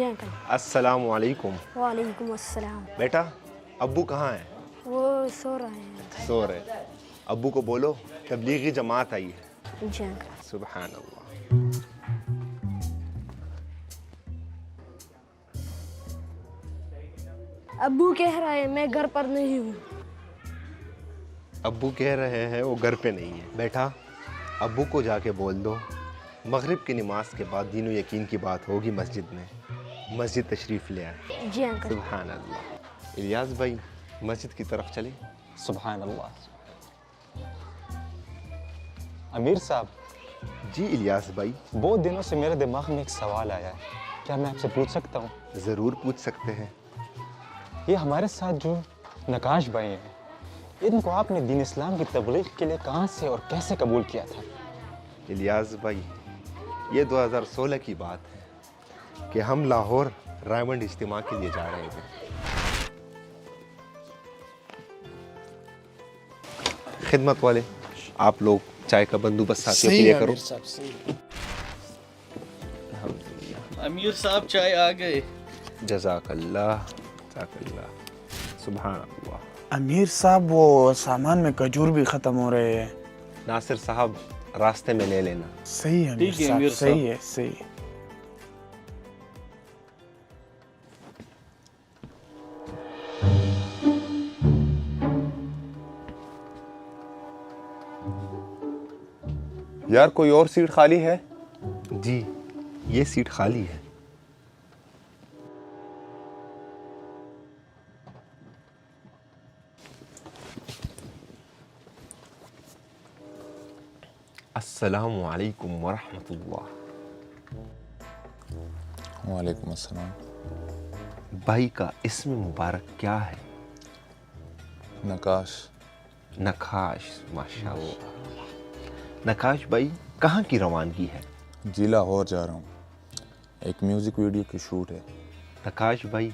جی uncle. السلام علیکم. وعلیکم السلام. بیٹا ابو کہاں ہیں؟ وہ سو رہے ہیں. سو رہے. ابو کو بولو تبلیغی جماعت آئی ہے. جی انکل. سبحان اللہ. ابو کہہ رہے ہیں میں گھر پر نہیں ہوں. ابو کہہ رہے ہیں وہ گھر پہ نہیں ہے. بیٹا ابو کو جا کے بول دو مغرب کی نماز کے بعد دین و یقین کی بات ہوگی مسجد میں، مسجد تشریف لے آئے. جی انکل. سبحان اللہ. الیاس بھائی مسجد کی طرف چلے. سبحان اللہ. امیر صاحب. جی الیاس بھائی. بہت دنوں سے میرے دماغ میں ایک سوال آیا ہے، کیا میں آپ سے پوچھ سکتا ہوں؟ ضرور پوچھ سکتے ہیں. یہ ہمارے ساتھ جو نقاش بھائی ہیں، ان کو آپ نے دین اسلام کی تبلیغ کے لیے کہاں سے اور کیسے قبول کیا تھا؟ الیاس بھائی یہ 2016 کی بات ہے کہ ہم لاہور رائمنڈ اجتماع کے لیے جا رہے تھے. خدمت والے آپ لوگ چائے کا بندوبست ساتھیوں کے لیے کرو. امیر صاحب چائے آ گئے. جزاک اللہ جزاک اللہ. سبحان اللہ. امیر صاحب وہ سامان میں کھجور بھی ختم ہو رہے ہیں. ناصر صاحب راستے میں لے لینا. صحیح ہے امیر ٹھیک ہے صاحب. امیر صحیح ہے صحیح. یار کوئی اور سیٹ خالی ہے؟ جی یہ سیٹ خالی ہے. السلام علیکم ورحمۃ اللہ. وعلیکم السلام. بھائی کا اسم مبارک کیا ہے؟ نقاش. نقاش. ماشاء اللہ. نقاش بھائی کہاں کی روانگی ہے؟ جی لاہور جا رہا ہوں، ایک میوزک ویڈیو کی شوٹ ہے. نقاش بھائی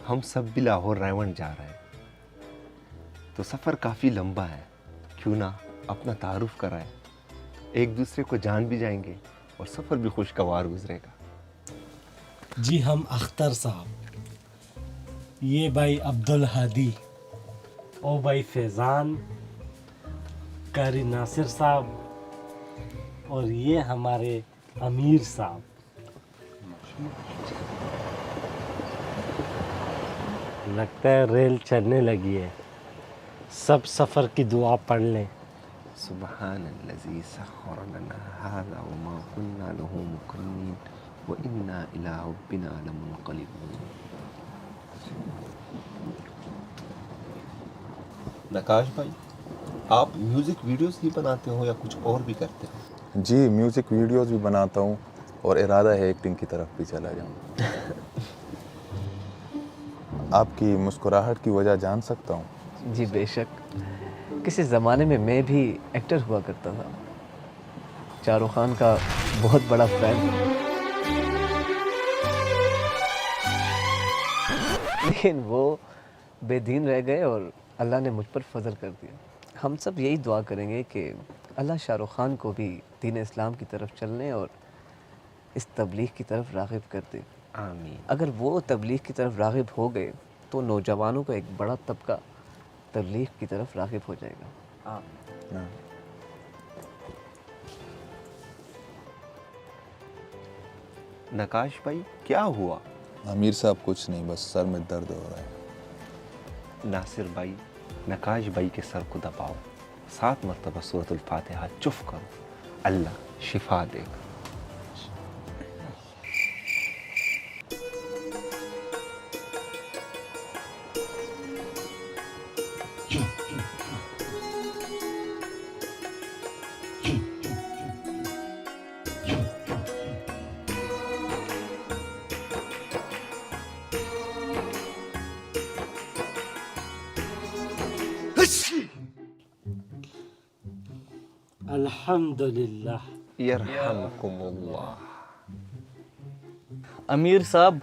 ہم سب بھی لاہور رائمنڈ جا رہے ہیں تو سفر کافی لمبا ہے، کیوں نہ اپنا تعارف کرائے، ایک دوسرے کو جان بھی جائیں گے اور سفر بھی خوشگوار گزرے گا. جی ہم اختر صاحب، یہ بھائی عبدالہادی، او بھائی فیضان، قاری ناصر صاحب، اور یہ ہمارے امیر صاحب. لگتا ہے ریل چلنے لگی ہے. سب سفر کی دعا پڑھ لیں. سبحان الذی سخر لنا هذا وما كنا له مقرنین وإنا إلى ربنا لمنقلبون. نقاش بھائی آپ میوزک ویڈیوز ہی بناتے ہو یا کچھ اور بھی کرتے ہو؟ جی میوزک ویڈیوز بھی بناتا ہوں اور ارادہ ہے ایکٹنگ کی طرف بھی چلا جاؤں. آپ کی مسکراہٹ کی وجہ جان سکتا ہوں؟ جی بے شک، کسی زمانے میں میں بھی ایکٹر ہوا کرتا تھا، شاہ رخ خان کا بہت بڑا فین، لیکن وہ بے دین رہ گئے اور اللہ نے مجھ پر فضل کر دیا. ہم سب یہی دعا کریں گے کہ اللہ شاہ رخ خان کو بھی دین اسلام کی طرف چلنے اور اس تبلیغ کی طرف راغب کر دے. آمین. اگر وہ تبلیغ کی طرف راغب ہو گئے تو نوجوانوں کا ایک بڑا طبقہ تبلیغ کی طرف راغب ہو جائے گا. نقاش بھائی کیا ہوا؟ امیر صاحب کچھ نہیں، بس سر میں درد ہو رہا ہے. ناصر بھائی نقاش بھائی کے سر کو دباؤ، 7 مرتبہ سورۃ الفاتحہ چف کرو، اللہ شفا دے گا. الحمدللہ. یرحمکم اللہ. امیر صاحب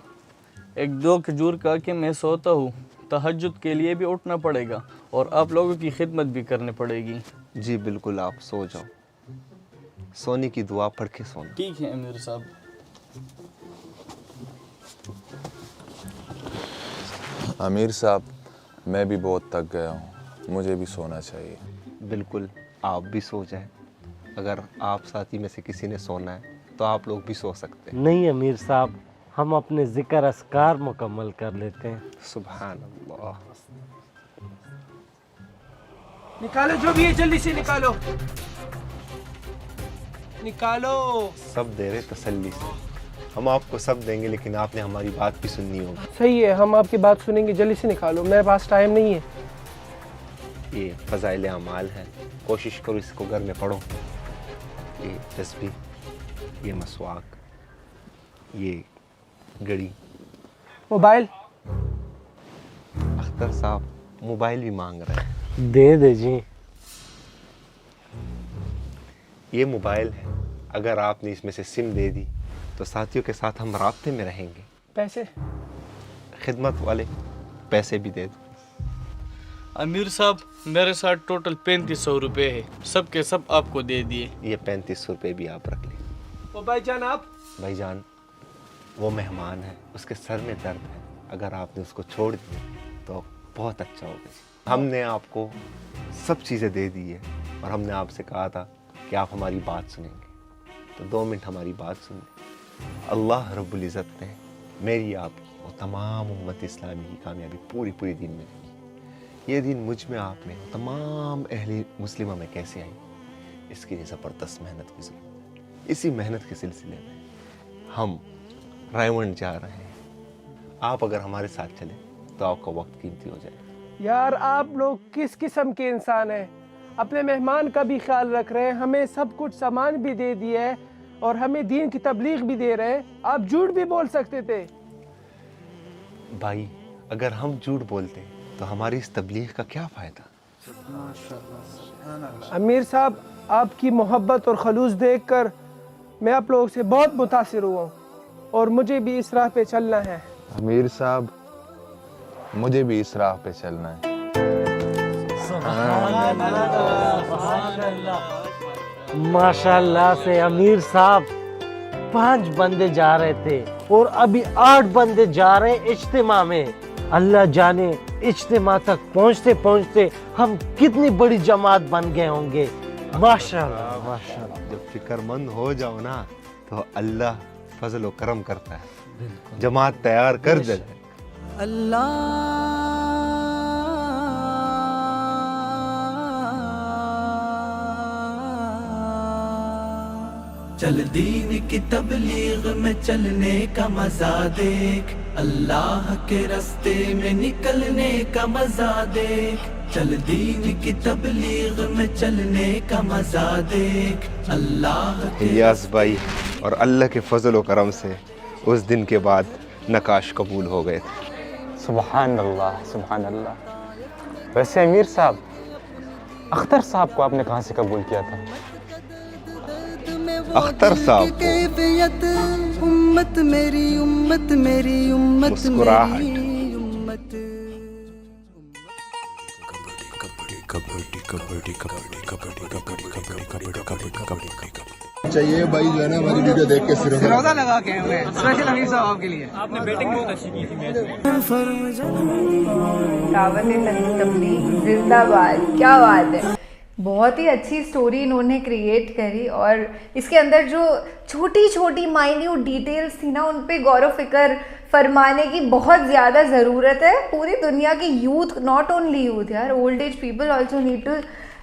1-2 کھجور کھا کے میں سوتا ہوں، تہجد کے لیے بھی اٹھنا پڑے گا اور آپ لوگوں کی خدمت بھی کرنی پڑے گی. جی بالکل آپ سو جاؤ، سونے کی دعا پڑھ کے سونا. ٹھیک ہے امیر صاحب. आमिर साहब, मैं भी बहुत थक गया हूँ, मुझे भी सोना चाहिए। बिल्कुल, आप भी सो जाएं। अगर आप साथी में से किसी ने सोना है तो आप लोग भी सो सकते हैं। नहीं अमीर साहब, हम अपने जिक्र अस्कार मुकम्मल कर लेते हैं। सुभान अल्लाह। निकालो जो भी है, जल्दी से निकालो, निकालो। सब दे रहे तसल्ली से, हम आपको सब देंगे, लेकिन आपने हमारी बात भी सुननी होगी। सही है, हम आपकी बात सुनेंगे, जल्दी से निकालो, मेरे पास टाइम नहीं है। ये फ़ज़ाइल अमाल है, कोशिश करो इसको घर में पढ़ो। ये तस्बीह, ये मसवाक, ये घड़ी। मोबाइल? अख्तर साहब मोबाइल भी मांग रहे हैं। दे दे जी। ये मोबाइल है, अगर आपने इसमें से सिम दे दी तो साथियों के साथ हम राब्ते में रहेंगे। पैसे? खिदमत वाले पैसे भी दे दो। अमीर साहब, मेरे साथ टोटल 3500 रुपये है, सब के सब आपको दे दिए। ये 3500 रुपये भी आप रख लें। वो भाईजान आप? भाईजान, वो मेहमान है, उसके सर में दर्द है, अगर आपने उसको छोड़ दिया तो बहुत अच्छा होगा। हमने आपको सब चीज़ें दे दी है और हमने आपसे कहा था कि आप हमारी बात सुनेंगे, तो 2 मिनट हमारी बात सुन लें। अल्लाह रब्बुल इज़्ज़त ने मेरी, आपकी और तमाम उम्मत इस्लामी की कामयाबी पूरी दीन में देखी। ये दीन मुझ में, आप में, तमाम अहले मुस्लिमा में कैसे आई, इसके लिए ज़बरदस्त मेहनत की ज़रूरत है। इसी मेहनत के सिलसिले में हम रायवंड जा रहे हैं। आप अगर हमारे साथ चले तो आपका वक्त कीमती हो जाए। यार आप लोग किस किस्म के इंसान हैं? अपने मेहमान का भी ख्याल रख रहे हैं, हमें सब कुछ सामान भी दे दिया है और हमें दीन की तबलीग भी दे रहे हैं। आप झूठ भी बोल सकते थे। भाई, अगर हम झूठ बोलते तो हमारी इस तबलीग का क्या फ़ायदा? अमीर साहब, आपकी मोहब्बत और खलूस देखकर मैं आप लोगों से बहुत मुतासिर हुआ हूँ और मुझे भी इस राह पे चलना है। आमिर साहब, मुझे भी इस राह पे चलना है। माशाल्लाह से अमीर साहब 5 बंदे जा रहे थे और अभी 8 बंदे जा रहे हैं इज्तिमा में। अल्लाह जाने इज्तिमा तक पहुंचते पहुंचते हम कितनी बड़ी जमात बन गए होंगे। माशाल्लाह माशाल्लाह। जब फिक्रमंद हो जाओ ना तो अल्लाह फजल व करम करता है, जमात तैयार कर देता है। चल दीन की तबलीग में चलने का मजा देख, अल्लाह के रास्ते में निकलने का मजा देख। चल दीन की तबलीग में चलने का मजा देख, अल्लाह के। इलियास भाई और अल्लाह के फजल व करम से उस दिन के बाद नकाश कबूल हो गए थे। सुभान अल्लाह, सुभान अल्लाह। वैसे अमीर साहब, अख्तर साहब को आपने कहाँ से कबूल किया था? अख्तर साहब कैफियत, उम्मत मेरी, उम्मत मेरी, उम्मत मुस्कुराहट। मेरी उम्मत। चाहिए भाई, जो है ना हमारी वीडियो देख के सिरोजा लगा के मैं स्पेशल अमीर साहब आपके लिए। आपने बैटिंग बहुत अच्छी की थी मैच में। तबलीग जिंदाबाद, क्या बात है। बहुत ही अच्छी स्टोरी इन्होंने क्रिएट करी और इसके अंदर जो छोटी छोटी माइन्यूट डिटेल्स थी ना, उन पे गौर व फिक्र फरमाने की बहुत ज़्यादा ज़रूरत है। पूरी दुनिया की यूथ, नॉट ओनली यूथ यार, old age people also need to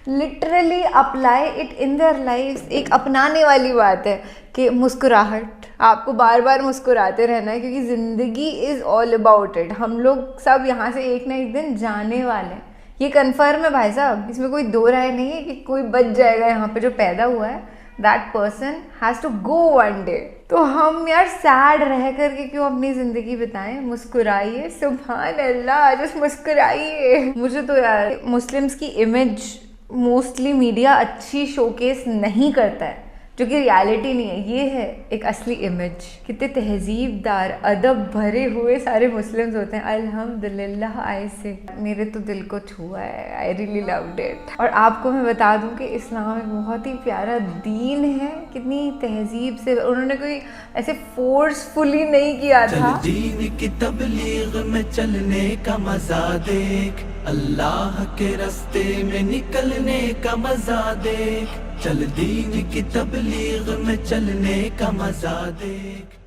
literally apply it in their lifes. एक अपनाने वाली बात है कि मुस्कुराहट, आपको बार बार मुस्कुराते रहना है, क्योंकि ज़िंदगी इज़ ऑल अबाउट इट। हम लोग सब यहाँ से एक ना एक दिन जाने वाले हैं, ये कन्फर्म है भाई साहब, इसमें कोई दो राय नहीं है कि कोई बच जाएगा यहाँ पे जो पैदा हुआ है। That person has to go one day. तो हम यार सैड रह करके क्यों अपनी ज़िंदगी बिताएं? मुस्कुराइए, सुभान अल्लाह, जस्ट मुस्कुराइए। मुझे तो यार मुस्लिम्स की इमेज मोस्टली मीडिया अच्छी शोकेस नहीं करता है, جو کہ ریالٹی نہیں ہے، یہ ہے ایک اصلی امیج. کتنے تہذیب دار ادب بھرے ہوئے سارے مسلمز ہوتے ہیں. الحمدللہ آئے سے میرے تو دل کو چھوا ہے. I really loved it. اور آپ کو میں بتا دوں کہ اسلام ایک بہت ہی پیارا دین ہے. کتنی تہذیب سے انہوں نے کوئی ایسے فورسفلی نہیں کیا تھا. دین کی تبلیغ میں چلنے کا مزہ دیکھ، اللہ کے راستے میں نکلنے کا مزہ دیکھ. چل دین کی تبلیغ میں چلنے کا مزہ دیکھ.